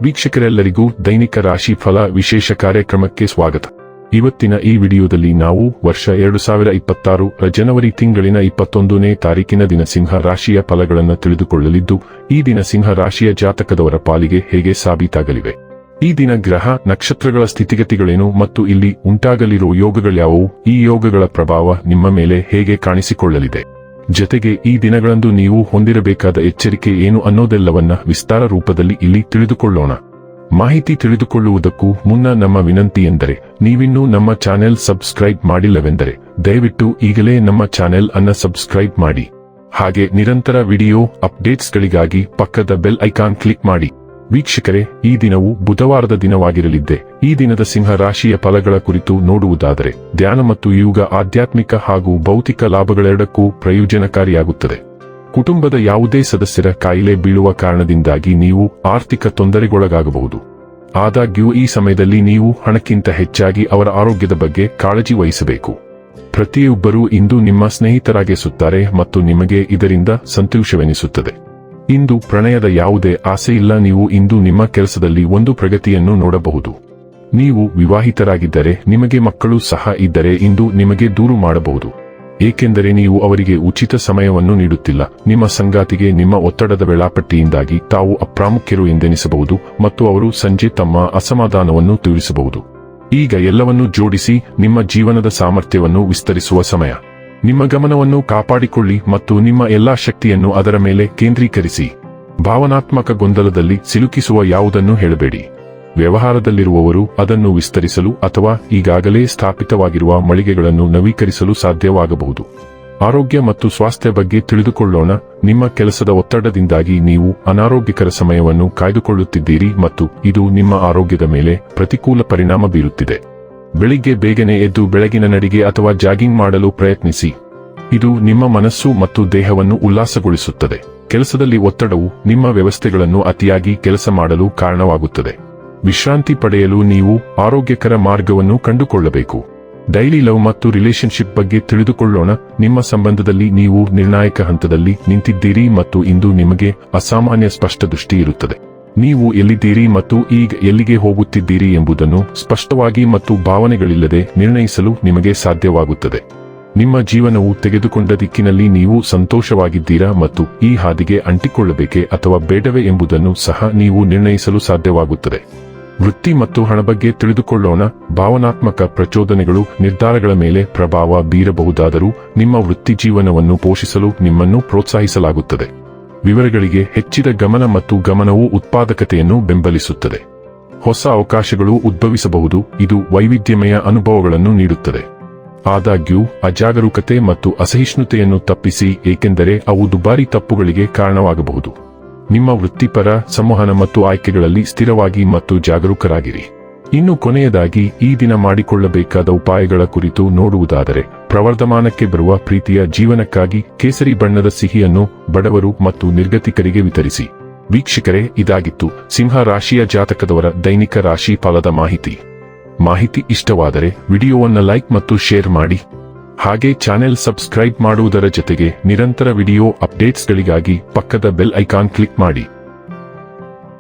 ವೀಕ್ಷಕರೆಲ್ಲರಿಗೂ ದೈನಿಕ ರಾಶಿ ಫಲ ವಿಶೇಷ ಕಾರ್ಯಕ್ರಮಕ್ಕೆ ಸ್ವಾಗತ. ಇವತ್ತಿನ ಈ ವಿಡಿಯೋದಲ್ಲಿ ನಾವು ವರ್ಷ 2026 ಜನವರಿ ತಿಂಗಳಿನ 21ನೇ ತಾರೀಕಿನ ದಿನ ಸಿಂಹ ರಾಶಿಯ ಫಲಗಳನ್ನು ತಿಳಿದುಕೊಳ್ಳಲಿದ್ದು, ಈ ದಿನ ಸಿಂಹ ರಾಶಿಯ ಜಾತಕದವರ ಪಾಲಿಗೆ ಹೇಗೆ ಸಾಬೀತಾಗಲಿವೆ, ಈ ದಿನ ಗ್ರಹ ನಕ್ಷತ್ರಗಳ ಸ್ಥಿತಿಗತಿಗಳೇನು ಮತ್ತು ಇಲ್ಲಿ ಉಂಟಾಗಲಿರುವ ಯೋಗಗಳ್ಯಾವುವು, ಈ ಯೋಗಗಳ ಪ್ರಭಾವ ನಿಮ್ಮ ಮೇಲೆ ಹೇಗೆ ಕಾಣಿಸಿಕೊಳ್ಳಲಿದೆ, ಜೊತೆಗೆ ಈ ದಿನಗಳಂದು ನೀವು ಹೊಂದಿರಬೇಕಾದ ಎಚ್ಚರಿಕೆ ಏನು ಅನ್ನೋದೆಲ್ಲವನ್ನ ವಿಸ್ತಾರ ರೂಪದಲ್ಲಿ ಇಲ್ಲಿ ತಿಳಿದುಕೊಳ್ಳೋಣ. ಮಾಹಿತಿ ತಿಳಿದುಕೊಳ್ಳುವುದಕ್ಕೂ ಮುನ್ನ ನಮ್ಮ ವಿನಂತಿ ಎಂದರೆ, ನೀವಿನ್ನೂ ನಮ್ಮ ಚಾನೆಲ್ ಸಬ್ಸ್ಕ್ರೈಬ್ ಮಾಡಿಲ್ಲವೆಂದರೆ ದಯವಿಟ್ಟು ಈಗಲೇ ನಮ್ಮ ಚಾನೆಲ್ ಅನ್ನ ಸಬ್ಸ್ಕ್ರೈಬ್ ಮಾಡಿ. ಹಾಗೆ ನಿರಂತರ ವಿಡಿಯೋ ಅಪ್ಡೇಟ್ಸ್ಗಳಿಗಾಗಿ ಪಕ್ಕದ ಬೆಲ್ ಐಕಾನ್ ಕ್ಲಿಕ್ ಮಾಡಿ. ವೀಕ್ಷಕರೇ, ಈ ದಿನವು ಬುಧವಾರದ ದಿನವಾಗಿರಲಿದ್ದೆ. ಈ ದಿನದ ಸಿಂಹ ರಾಶಿಯ ಫಲಗಳ ಕುರಿತು ನೋಡುವುದಾದರೆ, ಧ್ಯಾನ ಮತ್ತು ಯೋಗ ಆಧ್ಯಾತ್ಮಿಕ ಹಾಗೂ ಭೌತಿಕ ಲಾಭಗಳೆರಡಕ್ಕೂ ಪ್ರಯೋಜನಕಾರಿಯಾಗುತ್ತದೆ. ಕುಟುಂಬದ ಯಾವುದೇ ಸದಸ್ಯರ ಕಾಯಿಲೆ ಬೀಳುವ ಕಾರಣದಿಂದಾಗಿ ನೀವು ಆರ್ಥಿಕ ತೊಂದರೆಗೊಳಗಾಗಬಹುದು. ಆದಾಗ್ಯೂ ಈ ಸಮಯದಲ್ಲಿ ನೀವು ಹಣಕ್ಕಿಂತ ಹೆಚ್ಚಾಗಿ ಅವರ ಆರೋಗ್ಯದ ಬಗ್ಗೆ ಕಾಳಜಿ ವಹಿಸಬೇಕು. ಪ್ರತಿಯೊಬ್ಬರೂ ಇಂದು ನಿಮ್ಮ ಸ್ನೇಹಿತರಾಗಿಸುತ್ತಾರೆ ಮತ್ತು ನಿಮಗೆ ಇದರಿಂದ ಸಂತೋಷವೆನಿಸುತ್ತದೆ. ಇಂದು ಪ್ರಣಯದ ಯಾವುದೇ ಆಸೆ ಇಲ್ಲ. ನೀವು ಇಂದು ನಿಮ್ಮ ಕೆಲಸದಲ್ಲಿ ಒಂದು ಪ್ರಗತಿಯನ್ನು ನೋಡಬಹುದು. ನೀವು ವಿವಾಹಿತರಾಗಿದ್ದರೆ, ನಿಮಗೆ ಮಕ್ಕಳು ಸಹ ಇದ್ದರೆ ಇಂದು ನಿಮಗೆ ದೂರು ಮಾಡಬಹುದು, ಏಕೆಂದರೆ ನೀವು ಅವರಿಗೆ ಉಚಿತ ಸಮಯವನ್ನು ನೀಡುತ್ತಿಲ್ಲ. ನಿಮ್ಮ ಸಂಗಾತಿಗೆ ನಿಮ್ಮ ಒತ್ತಡದ ವೇಳಾಪಟ್ಟಿಯಿಂದಾಗಿ ತಾವು ಅಪ್ರಾಮುಖ್ಯರು ಎಂದೆನಿಸಬಹುದು ಮತ್ತು ಅವರು ಸಂಜೆ ತಮ್ಮ ಅಸಮಾಧಾನವನ್ನು ತೋರಿಸಬಹುದು. ಈಗ ಎಲ್ಲವನ್ನೂ ಜೋಡಿಸಿ ನಿಮ್ಮ ಜೀವನದ ಸಾಮರ್ಥ್ಯವನ್ನು ವಿಸ್ತರಿಸುವ ಸಮಯ. ನಿಮ್ಮ ಗಮನವನ್ನು ಕಾಪಾಡಿಕೊಳ್ಳಿ ಮತ್ತು ನಿಮ್ಮ ಎಲ್ಲಾ ಶಕ್ತಿಯನ್ನು ಅದರ ಮೇಲೆ ಕೇಂದ್ರೀಕರಿಸಿ. ಭಾವನಾತ್ಮಕ ಗೊಂದಲದಲ್ಲಿ ಸಿಲುಕಿಸುವ ಯಾವುದನ್ನು ಹೇಳಬೇಡಿ. ವ್ಯವಹಾರದಲ್ಲಿರುವವರು ಅದನ್ನು ವಿಸ್ತರಿಸಲು ಅಥವಾ ಈಗಾಗಲೇ ಸ್ಥಾಪಿತವಾಗಿರುವ ಮಳಿಗೆಗಳನ್ನು ನವೀಕರಿಸಲು ಸಾಧ್ಯವಾಗಬಹುದು. ಆರೋಗ್ಯ ಮತ್ತು ಸ್ವಾಸ್ಥ್ಯ ಬಗ್ಗೆ ತಿಳಿದುಕೊಳ್ಳೋಣ. ನಿಮ್ಮ ಕೆಲಸದ ಒತ್ತಡದಿಂದಾಗಿ ನೀವು ಅನಾರೋಗ್ಯಕರ ಸಮಯವನ್ನು ಕಾಯ್ದುಕೊಳ್ಳುತ್ತಿದ್ದೀರಿ ಮತ್ತು ಇದು ನಿಮ್ಮ ಆರೋಗ್ಯದ ಮೇಲೆ ಪ್ರತಿಕೂಲ ಪರಿಣಾಮ ಬೀರುತ್ತಿದೆ. ಬೆಳಿಗ್ಗೆ ಬೇಗನೆ ಎದ್ದು ಬೆಳಗಿನ ನಡಿಗೆ ಅಥವಾ ಜಾಗಿಂಗ್ ಮಾಡಲು ಪ್ರಯತ್ನಿಸಿ. ಇದು ನಿಮ್ಮ ಮನಸ್ಸು ಮತ್ತು ದೇಹವನ್ನು ಉಲ್ಲಾಸಗೊಳಿಸುತ್ತದೆ. ಕೆಲಸದಲ್ಲಿ ಒತ್ತಡವು ನಿಮ್ಮ ವ್ಯವಸ್ಥೆಗಳನ್ನು ಅತಿಯಾಗಿ ಕೆಲಸ ಮಾಡಲು ಕಾರಣವಾಗುತ್ತದೆ. ವಿಶ್ರಾಂತಿ ಪಡೆಯಲು ನೀವು ಆರೋಗ್ಯಕರ ಮಾರ್ಗವನ್ನು ಕಂಡುಕೊಳ್ಳಬೇಕು. ಡೈಲಿ ಲವ್ ಮತ್ತು ರಿಲೇಶನ್ಶಿಪ್ ಬಗ್ಗೆ ತಿಳಿದುಕೊಳ್ಳೋಣ. ನಿಮ್ಮ ಸಂಬಂಧದಲ್ಲಿ ನೀವು ನಿರ್ಣಾಯಕ ಹಂತದಲ್ಲಿ ನಿಂತಿದ್ದೀರಿ ಮತ್ತು ಇಂದು ನಿಮಗೆ ಅಸಾಮಾನ್ಯ ಸ್ಪಷ್ಟ ದೃಷ್ಟಿ ಇರುತ್ತದೆ. ನೀವು ಎಲ್ಲಿದ್ದೀರಿ ಮತ್ತು ಈಗ ಎಲ್ಲಿಗೆ ಹೋಗುತ್ತಿದ್ದೀರಿ ಎಂಬುದನ್ನು ಸ್ಪಷ್ಟವಾಗಿ ಮತ್ತು ಭಾವನೆಗಳಿಲ್ಲದೆ ನಿರ್ಣಯಿಸಲು ನಿಮಗೆ ಸಾಧ್ಯವಾಗುತ್ತದೆ. ನಿಮ್ಮ ಜೀವನವು ತೆಗೆದುಕೊಂಡ ದಿಕ್ಕಿನಲ್ಲಿ ನೀವು ಸಂತೋಷವಾಗಿದ್ದೀರಾ ಮತ್ತು ಈ ಹಾದಿಗೆ ಅಂಟಿಕೊಳ್ಳಬೇಕೆ ಅಥವಾ ಬೇಡವೇ ಎಂಬುದನ್ನು ಸಹ ನೀವು ನಿರ್ಣಯಿಸಲು ಸಾಧ್ಯವಾಗುತ್ತದೆ. ವೃತ್ತಿ ಮತ್ತು ಹಣ ಬಗ್ಗೆ ತಿಳಿದುಕೊಳ್ಳೋಣ. ಭಾವನಾತ್ಮಕ ಪ್ರಚೋದನೆಗಳು ನಿರ್ಧಾರಗಳ ಮೇಲೆ ಪ್ರಭಾವ ಬೀರಬಹುದಾದರೂ ನಿಮ್ಮ ವೃತ್ತಿ ಜೀವನವನ್ನು ಪೋಷಿಸಲು ನಿಮ್ಮನ್ನು ಪ್ರೋತ್ಸಾಹಿಸಲಾಗುತ್ತದೆ. ವಿವರಗಳಿಗೆ ಹೆಚ್ಚಿದ ಗಮನ ಮತ್ತು ಗಮನವು ಉತ್ಪಾದಕತೆಯನ್ನು ಬೆಂಬಲಿಸುತ್ತದೆ. ಹೊಸ ಅವಕಾಶಗಳು ಉದ್ಭವಿಸಬಹುದು. ಇದು ವೈವಿಧ್ಯಮಯ ಅನುಭವಗಳನ್ನು ನೀಡುತ್ತದೆ. ಆದಾಗ್ಯೂ ಅಜಾಗರೂಕತೆ ಮತ್ತು ಅಸಹಿಷ್ಣುತೆಯನ್ನು ತಪ್ಪಿಸಿ, ಏಕೆಂದರೆ ಅವು ದುಬಾರಿ ತಪ್ಪುಗಳಿಗೆ ಕಾರಣವಾಗಬಹುದು. ನಿಮ್ಮ ವೃತ್ತಿಪರ ಸಂವಹನ ಮತ್ತು ಆಯ್ಕೆಗಳಲ್ಲಿ ಸ್ಥಿರವಾಗಿ ಮತ್ತು ಜಾಗರೂಕರಾಗಿರಿ. ಇನ್ನು ಕೊನೆಯದಾಗಿ ಈ ದಿನ ಮಾಡಿಕೊಳ್ಳಬೇಕಾದ ಉಪಾಯಗಳ ಕುರಿತು ನೋಡುವುದಾದರೆ, ಪ್ರವರ್ಧಮಾನಕ್ಕೆ ಬರುವ ಪ್ರೀತಿಯ ಜೀವನಕ್ಕಾಗಿ ಕೇಸರಿ ಬಣ್ಣದ ಸಿಹಿಯನ್ನು ಬಡವರು ಮತ್ತು ನಿರ್ಗತಿಕರಿಗೆ ವಿತರಿಸಿ. ವೀಕ್ಷಕರೇ, ಇದಾಗಿತ್ತು ಸಿಂಹ ರಾಶಿಯ ಜಾತಕದವರ ದೈನಿಕ ರಾಶಿ ಫಲದ ಮಾಹಿತಿ ಇಷ್ಟವಾದರೆ ವಿಡಿಯೋವನ್ನು ಲೈಕ್ ಮತ್ತು ಶೇರ್ ಮಾಡಿ. ಹಾಗೆ ಚಾನೆಲ್ ಸಬ್ಸ್ಕ್ರೈಬ್ ಮಾಡುವುದರ ಜೊತೆಗೆ ನಿರಂತರ ವಿಡಿಯೋ ಅಪ್ಡೇಟ್ಸ್ಗಳಿಗಾಗಿ ಪಕ್ಕದ ಬೆಲ್ ಐಕಾನ್ ಕ್ಲಿಕ್ ಮಾಡಿ.